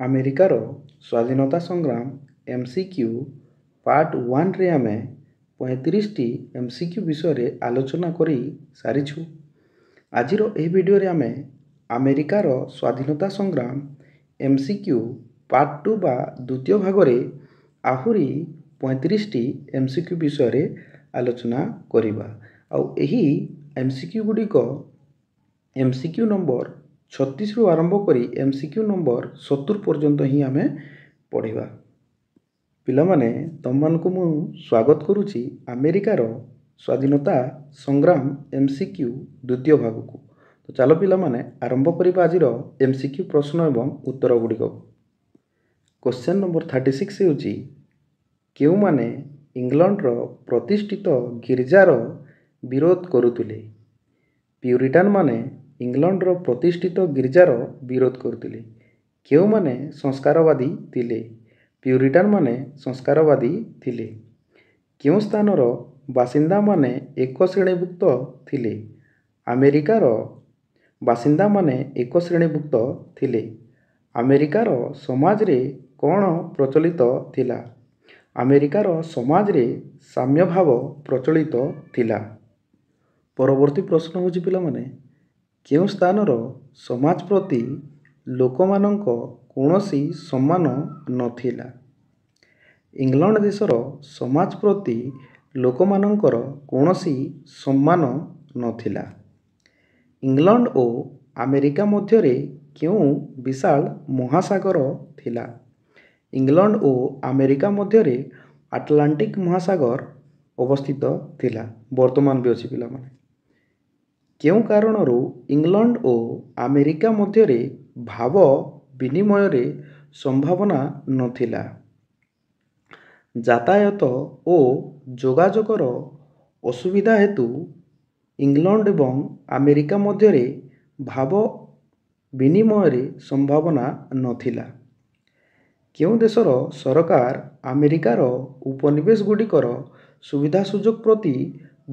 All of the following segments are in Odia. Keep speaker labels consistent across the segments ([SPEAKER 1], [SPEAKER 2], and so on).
[SPEAKER 1] ଆମେରିକାର ସ୍ୱାଧୀନତା ସଂଗ୍ରାମ MCQ ପାର୍ଟ 1ରେ ଆମେ 35ଟି MCQ ବିଷୟରେ ଆଲୋଚନା କରି ସାରିଛୁ। ଆଜିର ଏହି ଭିଡ଼ିଓରେ ଆମେ ଆମେରିକାର ସ୍ୱାଧୀନତା ସଂଗ୍ରାମ MCQ ପାର୍ଟ 2 ବା ଦ୍ୱିତୀୟ ଭାଗରେ ଆହୁରି 35ଟି MCQ ବିଷୟରେ ଆଲୋଚନା କରିବା। ଆଉ ଏହି MCQ ଗୁଡ଼ିକ MCQ ନମ୍ବର 36ରୁ ଆରମ୍ଭ କରି MCQ ନମ୍ବର 70 ପର୍ଯ୍ୟନ୍ତ ହିଁ ଆମେ ପଢ଼ିବା। ପିଲାମାନେ, ତମମାନଙ୍କୁ ମୁଁ ସ୍ୱାଗତ କରୁଛି ଆମେରିକାର ସ୍ୱାଧୀନତା ସଂଗ୍ରାମ MCQ ଦ୍ୱିତୀୟ ଭାଗକୁ। ତ ଚାଲ ପିଲାମାନେ ଆରମ୍ଭ କରିବା ଆଜିର MCQ ପ୍ରଶ୍ନ ଏବଂ ଉତ୍ତର ଗୁଡ଼ିକ। କ୍ୱେଶ୍ଚନ୍ ନମ୍ବର 36 ହେଉଛି, କେଉଁମାନେ ଇଂଲଣ୍ଡର ପ୍ରତିଷ୍ଠିତ ଗିର୍ଜାର ବିରୋଧ କରୁଥିଲେ? ପ୍ୟୁରିଟାନମାନେ ଇଂଲଣ୍ଡର ପ୍ରତିଷ୍ଠିତ ଗିର୍ଜାର ବିରୋଧ କରୁଥିଲେ। କେଉଁମାନେ ସଂସ୍କାରବାଦୀ ଥିଲେ? ପ୍ୟୁରିଟାନମାନେ ସଂସ୍କାରବାଦୀ ଥିଲେ। କେଉଁ ସ୍ଥାନର ବାସିନ୍ଦାମାନେ ଏକ ଶ୍ରେଣୀଭୁକ୍ତ ଥିଲେ? ଆମେରିକାର ବାସିନ୍ଦାମାନେ ଏକ ଶ୍ରେଣୀଭୁକ୍ତ ଥିଲେ। ଆମେରିକାର ସମାଜରେ କ'ଣ ପ୍ରଚଳିତ ଥିଲା? ଆମେରିକାର ସମାଜରେ ସାମ୍ୟଭାବ ପ୍ରଚଳିତ ଥିଲା। ପରବର୍ତ୍ତୀ ପ୍ରଶ୍ନ ହେଉଛି ପିଲାମାନେ, କେଉଁ ସ୍ଥାନର ସମାଜ ପ୍ରତି ଲୋକମାନଙ୍କ କୌଣସି ସମ୍ମାନ ନଥିଲା? ଇଂଲଣ୍ଡ ଦେଶର ସମାଜ ପ୍ରତି ଲୋକମାନଙ୍କର କୌଣସି ସମ୍ମାନ ନଥିଲା। ଇଂଲଣ୍ଡ ଓ ଆମେରିକା ମଧ୍ୟରେ କେଉଁ ବିଶାଳ ମହାସାଗର ଥିଲା? ଇଂଲଣ୍ଡ ଓ ଆମେରିକା ମଧ୍ୟରେ ଆଟଲାଣ୍ଟିକ୍ ମହାସାଗର ଅବସ୍ଥିତ ଥିଲା, ବର୍ତ୍ତମାନ ବି ଅଛି ପିଲାମାନେ। କେଉଁ କାରଣରୁ ଇଂଲଣ୍ଡ ଓ ଆମେରିକା ମଧ୍ୟରେ ଭାବ ବିନିମୟରେ ସମ୍ଭାବନା ନଥିଲା? ଯାତାୟାତ ଓ ଯୋଗାଯୋଗର ଅସୁବିଧା ହେତୁ ଇଂଲଣ୍ଡ ଏବଂ ଆମେରିକା ମଧ୍ୟରେ ଭାବ ବିନିମୟରେ ସମ୍ଭାବନା ନଥିଲା। କେଉଁ ଦେଶର ସରକାର ଆମେରିକାର ଉପନିବେଶ ଗୁଡ଼ିକର ସୁବିଧା ସୁଯୋଗ ପ୍ରତି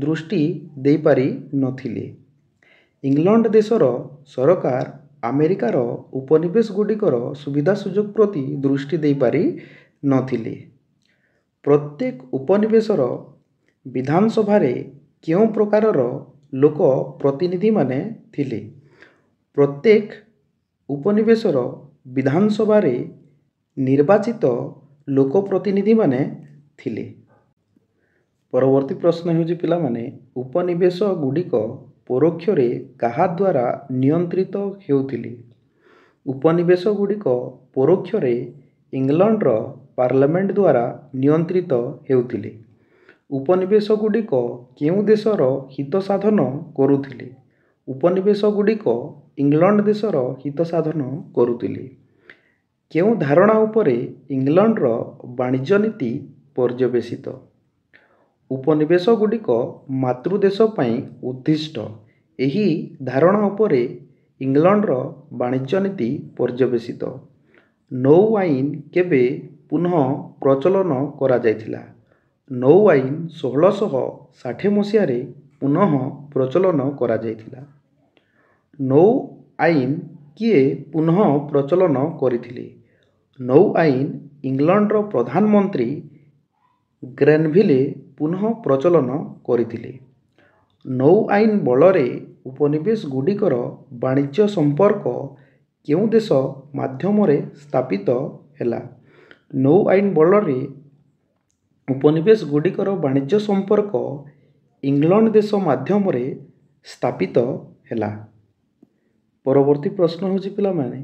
[SPEAKER 1] ଦୃଷ୍ଟି ଦେଇପାରି ନଥିଲେ? ଇଂଲଣ୍ଡ ଦେଶର ସରକାର ଆମେରିକାର ଉପନିବେଶ ଗୁଡ଼ିକର ସୁବିଧା ସୁଯୋଗ ପ୍ରତି ଦୃଷ୍ଟି ଦେଇପାରି ନଥିଲେ। ପ୍ରତ୍ୟେକ ଉପନିବେଶର ବିଧାନସଭାରେ କେଉଁ ପ୍ରକାରର ଲୋକ ପ୍ରତିନିଧିମାନେ ଥିଲେ? ପ୍ରତ୍ୟେକ ଉପନିବେଶର ବିଧାନସଭାରେ ନିର୍ବାଚିତ ଲୋକ ପ୍ରତିନିଧିମାନେ ଥିଲେ। ପରବର୍ତ୍ତୀ ପ୍ରଶ୍ନ ହେଉଛି ପିଲାମାନେ, ଉପନିବେଶ ଗୁଡ଼ିକ ପରୋକ୍ଷରେ କାହା ଦ୍ୱାରା ନିୟନ୍ତ୍ରିତ ହେଉଥିଲେ? ଉପନିବେଶ ଗୁଡ଼ିକ ପରୋକ୍ଷରେ ଇଂଲଣ୍ଡର ପାର୍ଲାମେଣ୍ଟ ଦ୍ୱାରା ନିୟନ୍ତ୍ରିତ ହେଉଥିଲେ। ଉପନିବେଶ ଗୁଡ଼ିକ କେଉଁ ଦେଶର ହିତ ସାଧନ କରୁଥିଲେ? ଉପନିବେଶ ଗୁଡ଼ିକ ଇଂଲଣ୍ଡ ଦେଶର ହିତ ସାଧନ କରୁଥିଲେ। କେଉଁ ଧାରଣା ଉପରେ ଇଂଲଣ୍ଡର ବାଣିଜ୍ୟ ନୀତି ପର୍ଯ୍ୟବେସିତ? ଉପନିବେଶ ଗୁଡ଼ିକ ମାତୃଦେଶ ପାଇଁ ଉଦ୍ଦିଷ୍ଟ। ଏହି ଧାରଣା ଉପରେ ଇଂଲଣ୍ଡର ବାଣିଜ୍ୟ ନୀତି ପର୍ଯ୍ୟବେସିତ। ନୌ ଆଇନ କେବେ ପୁନଃ ପ୍ରଚଳନ କରାଯାଇଥିଲା? ନୌ ଆଇନ 1660 ମସିହାରେ ପୁନଃ ପ୍ରଚଳନ କରାଯାଇଥିଲା। ନୌ ଆଇନ କିଏ ପୁନଃ ପ୍ରଚଳନ କରିଥିଲେ? ନୌ ଆଇନ ଇଂଲଣ୍ଡର ପ୍ରଧାନମନ୍ତ୍ରୀ ଗ୍ରେନଭିଲେ ପୁନଃ ପ୍ରଚଳନ କରିଥିଲେ। ନୌ ଆଇନ ବଳରେ ଉପନିବେଶ ଗୁଡ଼ିକର ବାଣିଜ୍ୟ ସମ୍ପର୍କ କେଉଁ ଦେଶ ମାଧ୍ୟମରେ ସ୍ଥାପିତ ହେଲା? ନୌ ଆଇନ ବଳରେ ଉପନିବେଶ ଗୁଡ଼ିକର ବାଣିଜ୍ୟ ସମ୍ପର୍କ ଇଂଲଣ୍ଡ ଦେଶ ମାଧ୍ୟମରେ ସ୍ଥାପିତ ହେଲା। ପରବର୍ତ୍ତୀ ପ୍ରଶ୍ନ ହେଉଛି ପିଲାମାନେ,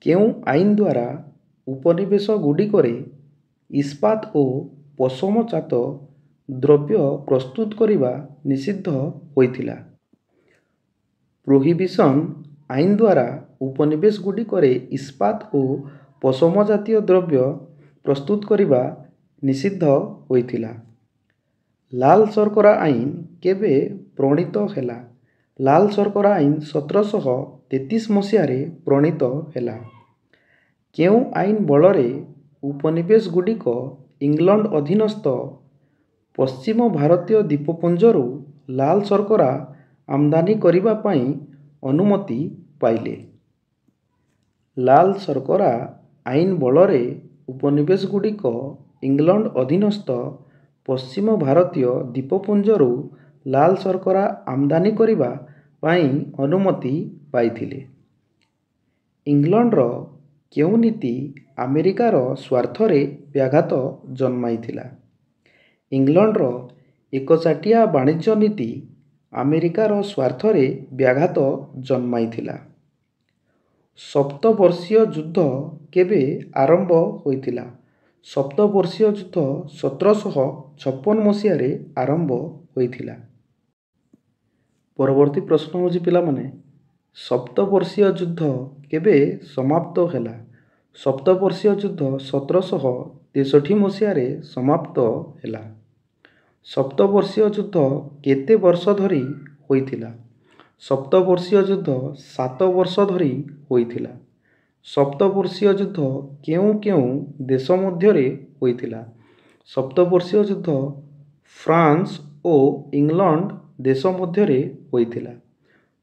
[SPEAKER 1] କେଉଁ ଆଇନ ଦ୍ୱାରା ଉପନିବେଶ ଗୁଡ଼ିକରେ ଇସ୍ପାତ ଓ ପଶମଜାତ ଦ୍ରବ୍ୟ ପ୍ରସ୍ତୁତ କରିବା ନିଷିଦ୍ଧ ହୋଇଥିଲା? ପ୍ରୋହିବିସନ୍ ଆଇନ ଦ୍ୱାରା ଉପନିବେଶ ଗୁଡ଼ିକରେ ଇସ୍ପାତ ଓ ପଶମ ଜାତୀୟ ଦ୍ରବ୍ୟ ପ୍ରସ୍ତୁତ କରିବା ନିଷିଦ୍ଧ ହୋଇଥିଲା। ଲାଲ ଶର୍କରା ଆଇନ କେବେ ପ୍ରଣୀତ ହେଲା? ଲାଲ ଶର୍କରା ଆଇନ 1733 ମସିହାରେ ପ୍ରଣୀତ ହେଲା। କେଉଁ ଆଇନ ବଳରେ ଉପନିବେଶ ଗୁଡ଼ିକ ଇଂଲଣ୍ଡ ଅଧୀନସ୍ଥ ପଶ୍ଚିମ ଭାରତୀୟ ଦ୍ୱୀପପୁଞ୍ଜରୁ ଲାଲ ଶର୍କରା ଆମଦାନୀ କରିବା ପାଇଁ ଅନୁମତି ପାଇଲେ? ଲାଲ ଶର୍କରା ଆଇନ ବଳରେ ଉପନିବେଶଗୁଡ଼ିକ ଇଂଲଣ୍ଡ ଅଧୀନସ୍ଥ ପଶ୍ଚିମ ଭାରତୀୟ ଦ୍ୱୀପପୁଞ୍ଜରୁ ଲାଲ ଶର୍କରା ଆମଦାନୀ କରିବା ପାଇଁ ଅନୁମତି ପାଇଥିଲେ। ଇଂଲଣ୍ଡର କେଉଁ ନୀତି ଆମେରିକାର ସ୍ୱାର୍ଥରେ ବ୍ୟାଘାତ ଜନ୍ମାଇଥିଲା? ଇଂଲଣ୍ଡର ଏକଚାଟିଆ ବାଣିଜ୍ୟ ନୀତି ଆମେରିକାର ସ୍ୱାର୍ଥରେ ବ୍ୟାଘାତ ଜନ୍ମାଇଥିଲା। ସପ୍ତବର୍ଷୀୟ ଯୁଦ୍ଧ କେବେ ଆରମ୍ଭ ହୋଇଥିଲା? ସପ୍ତବର୍ଷୀୟ ଯୁଦ୍ଧ 1756 ମସିହାରେ ଆରମ୍ଭ ହୋଇଥିଲା। ପରବର୍ତ୍ତୀ ପ୍ରଶ୍ନ ହେଉଛି ପିଲାମାନେ, ସପ୍ତବର୍ଷୀୟ ଯୁଦ୍ଧ କେବେ ସମାପ୍ତ ହେଲା? ସପ୍ତବର୍ଷୀୟ ଯୁଦ୍ଧ 1763 ମସିହାରେ ସମାପ୍ତ ହେଲା। ସପ୍ତବର୍ଷୀୟ ଯୁଦ୍ଧ କେତେ ବର୍ଷ ଧରି ହୋଇଥିଲା? ସପ୍ତବର୍ଷୀୟ ଯୁଦ୍ଧ 7 ବର୍ଷ ଧରି ହୋଇଥିଲା। ସପ୍ତବର୍ଷୀୟ ଯୁଦ୍ଧ କେଉଁ କେଉଁ ଦେଶ ମଧ୍ୟରେ ହୋଇଥିଲା? ସପ୍ତବର୍ଷୀୟ ଯୁଦ୍ଧ ଫ୍ରାନ୍ସ ଓ ଇଂଲଣ୍ଡ ଦେଶ ମଧ୍ୟରେ ହୋଇଥିଲା।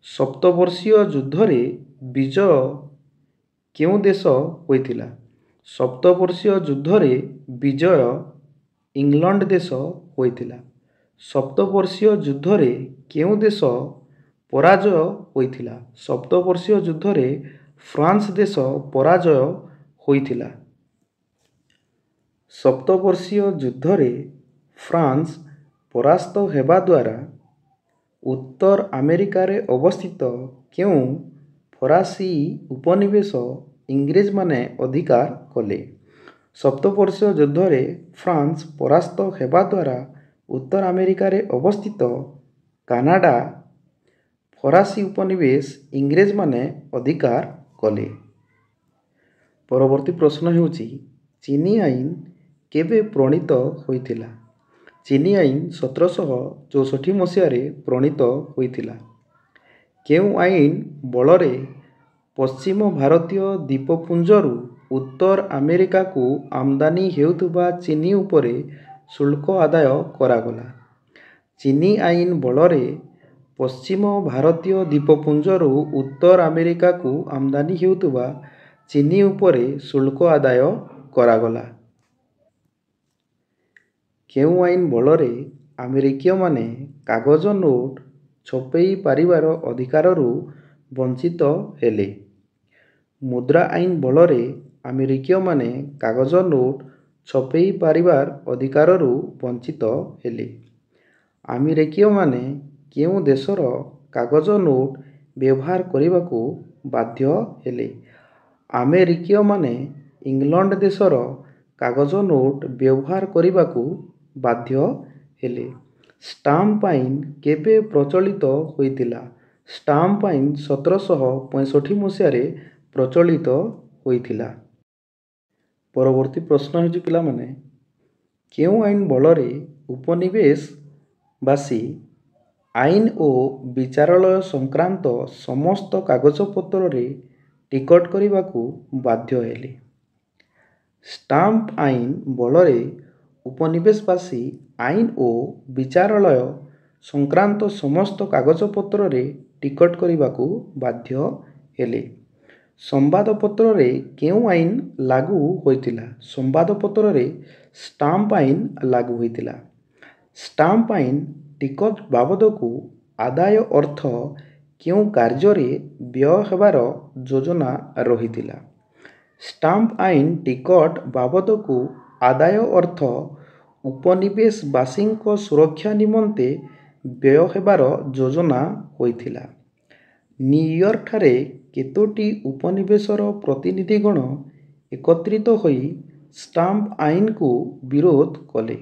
[SPEAKER 1] ସପ୍ତବର୍ଷୀୟ ଯୁଦ୍ଧରେ ବିଜୟ କେଉଁ ଦେଶ ହୋଇଥିଲା? ସପ୍ତବର୍ଷୀୟ ଯୁଦ୍ଧରେ ବିଜୟ ଇଂଲଣ୍ଡ ଦେଶ ହୋଇଥିଲା। ସପ୍ତବର୍ଷୀୟ ଯୁଦ୍ଧରେ କେଉଁ ଦେଶ ପରାଜୟ ହୋଇଥିଲା? ସପ୍ତବର୍ଷୀୟ ଯୁଦ୍ଧରେ ଫ୍ରାନ୍ସ ଦେଶ ପରାଜୟ ହୋଇଥିଲା। ସପ୍ତବର୍ଷୀୟ ଯୁଦ୍ଧରେ ଫ୍ରାନ୍ସ ପରାସ୍ତ ହେବା ଦ୍ୱାରା ଉତ୍ତର ଆମେରିକାରେ ଅବସ୍ଥିତ କେଉଁ ଫରାସୀ ଉପନିବେଶ ଇଂରେଜମାନେ ଅଧିକାର କଲେ? ସପ୍ତବର୍ଷୀୟ ଯୁଦ୍ଧରେ ଫ୍ରାନ୍ସ ପରାସ୍ତ ହେବା ଦ୍ୱାରା ଉତ୍ତର ଆମେରିକାରେ ଅବସ୍ଥିତ କାନାଡା ଫରାସୀ ଉପନିବେଶ ଇଂରେଜମାନେ ଅଧିକାର କଲେ। ପରବର୍ତ୍ତୀ ପ୍ରଶ୍ନ ହେଉଛି, ଚିନି ଆଇନ କେବେ ପ୍ରଣୀତ ହୋଇଥିଲା? ଚିନି ଆଇନ 1764 ମସିହାରେ ପ୍ରଣୀତ ହୋଇଥିଲା। କେଉଁ ଆଇନ ବଳରେ ପଶ୍ଚିମ ଭାରତୀୟ ଦ୍ୱୀପପୁଞ୍ଜରୁ ଉତ୍ତର ଆମେରିକାକୁ ଆମଦାନୀ ହେଉଥିବା ଚିନି ଉପରେ ଶୁଳ୍କ ଆଦାୟ କରାଗଲା? ଚିନି ଆଇନ ବଳରେ ପଶ୍ଚିମ ଭାରତୀୟ ଦ୍ୱୀପପୁଞ୍ଜରୁ ଉତ୍ତର ଆମେରିକାକୁ ଆମଦାନୀ ହେଉଥିବା ଚିନି ଉପରେ ଶୁଳ୍କ ଆଦାୟ କରାଗଲା? କେଉଁ ଆଇନ ବଳରେ ଆମେରିକୀୟମାନେ କାଗଜ ନୋଟ ଛପେଇ ପାରିବାର ଅଧିକାରରୁ ବଞ୍ଚିତ ହେଲେ? ମୁଦ୍ରା ଆଇନ ବଳରେ ଆମେରିକୀୟମାନେ କାଗଜ ନୋଟ ଛପେଇ ପାରିବାର ଅଧିକାରରୁ ବଞ୍ଚିତ ହେଲେ? ଆମେରିକୀୟମାନେ କେଉଁ ଦେଶର କାଗଜ ନୋଟ ବ୍ୟବହାର କରିବାକୁ ବାଧ୍ୟ ହେଲେ? ଆମେରିକୀୟମାନେ ଇଂଲଣ୍ଡ ଦେଶର କାଗଜ ନୋଟ ବ୍ୟବହାର କରିବାକୁ ବାଧ୍ୟ ହେଲେ। ଷ୍ଟାମ୍ପ ଆଇନ କେବେ ପ୍ରଚଳିତ ହୋଇଥିଲା? ଷ୍ଟାମ୍ପ ଆଇନ 1765 ମସିହାରେ ପ୍ରଚଳିତ ହୋଇଥିଲା। ପରବର୍ତ୍ତୀ ପ୍ରଶ୍ନ ହେଉଛି ପିଲାମାନେ, କେଉଁ ଆଇନ ବଳରେ ଉପନିବେଶବାସୀ ଆଇନ ଓ ବିଚାରାଳୟ ସଂକ୍ରାନ୍ତ ସମସ୍ତ କାଗଜପତ୍ରରେ ଟିକଟ କରିବାକୁ ବାଧ୍ୟ ହେଲେ? ଷ୍ଟାମ୍ପ ଆଇନ ବଳରେ ଉପନିବେଶବାସୀ ଆଇନ ଓ ବିଚାରାଳୟ ସଂକ୍ରାନ୍ତ ସମସ୍ତ କାଗଜପତ୍ରରେ ଟିକଟ କରିବାକୁ ବାଧ୍ୟ ହେଲେ। ସମ୍ବାଦପତ୍ରରେ କେଉଁ ଆଇନ ଲାଗୁ ହୋଇଥିଲା? ସମ୍ବାଦପତ୍ରରେ ଷ୍ଟାମ୍ପ ଆଇନ ଲାଗୁ ହୋଇଥିଲା। ଷ୍ଟାମ୍ପ ଆଇନ ଟିକଟ ବାବଦକୁ ଆଦାୟ ଅର୍ଥ କେଉଁ କାର୍ଯ୍ୟରେ ବ୍ୟୟ ହେବାର ଯୋଜନା ରହିଥିଲା? ଷ୍ଟାମ୍ପ ଆଇନ ଟିକଟ ବାବଦକୁ ଆଦାୟ ଅର୍ଥ ଉପନିବେଶବାସୀଙ୍କ ସୁରକ୍ଷା ନିମନ୍ତେ ବ୍ୟୟ ହେବାର ଯୋଜନା ହୋଇଥିଲା। ନ୍ୟୁୟର୍କଠାରେ କେତୋଟି ଉପନିବେଶର ପ୍ରତିନିଧିଗଣ ଏକତ୍ରିତ ହୋଇ ଷ୍ଟାମ୍ପ ଆଇନକୁ ବିରୋଧ କଲେ?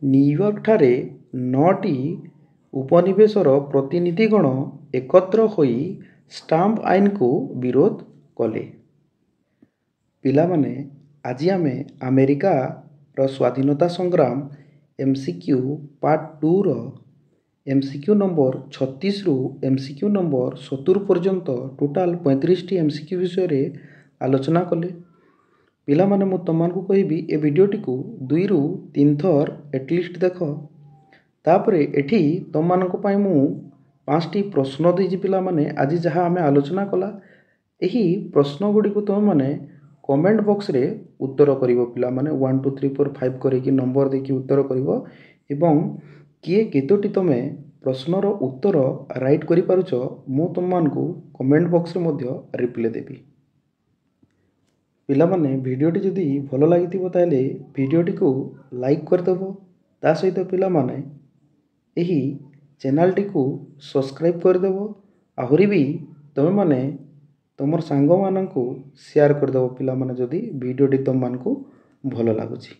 [SPEAKER 1] ନ୍ୟୁୟର୍କଠାରେ 9ଟି ଉପନିବେଶର ପ୍ରତିନିଧିଗଣ ଏକତ୍ର ହୋଇ ଷ୍ଟାମ୍ପ ଆଇନକୁ ବିରୋଧ କଲେ। ପିଲାମାନେ, ଆଜି ଆମେ ଆମେରିକାର ସ୍ୱାଧୀନତା ସଂଗ୍ରାମ MCQ ପାର୍ଟ 2ର MCQ ନମ୍ବର 36ରୁ MCQ ନମ୍ବର 70 ପର୍ଯ୍ୟନ୍ତ ଟୋଟାଲ 35ଟି MCQ ବିଷୟରେ ଆଲୋଚନା କଲେ। ପିଲାମାନେ, ମୁଁ ତୁମମାନଙ୍କୁ କହିବି ଏ ଭିଡ଼ିଓଟିକୁ 2ରୁ 3 ଥର ଏଟଲିଷ୍ଟ ଦେଖ। ତାପରେ ଏଠି ତୁମମାନଙ୍କ ପାଇଁ ମୁଁ 5ଟି ପ୍ରଶ୍ନ ଦେଇଛି। ପିଲାମାନେ, ଆଜି ଯାହା ଆମେ ଆଲୋଚନା କଲା ଏହି ପ୍ରଶ୍ନ ଗୁଡ଼ିକୁ ତୁମେମାନେ କମେଣ୍ଟ ବକ୍ସରେ ଉତ୍ତର କରିବ ପିଲାମାନେ 1 2 3 4 5 କରିକି ନମ୍ବର ଦେଇକି ଉତ୍ତର କରିବ ଏବଂ କିଏ କେତୋଟି ତୁମେ ପ୍ରଶ୍ନର ଉତ୍ତର ରାଇଟ୍ କରିପାରୁଛ ମୁଁ ତୁମମାନଙ୍କୁ କମେଣ୍ଟ ବକ୍ସରେ ମଧ୍ୟ ରିପ୍ଲାଏ ଦେବି। ପିଲାମାନେ ଭିଡ଼ିଓଟି ଯଦି ଭଲ ଲାଗିଥିବ ତାହେଲେ ଭିଡ଼ିଓଟିକୁ ଲାଇକ୍ କରିଦେବ। ତା ସହିତ ପିଲାମାନେ ଏହି ଚ୍ୟାନେଲଟିକୁ ସବସ୍କ୍ରାଇବ୍ କରିଦେବ। ଆହୁରି ବି ତୁମେମାନେ ତୁମର ସାଙ୍ଗମାନଙ୍କୁ ସେୟାର କରିଦେବ ପିଲାମାନେ ଯଦି ଭିଡ଼ିଓଟି ତୁମମାନଙ୍କୁ ଭଲ ଲାଗୁଛି।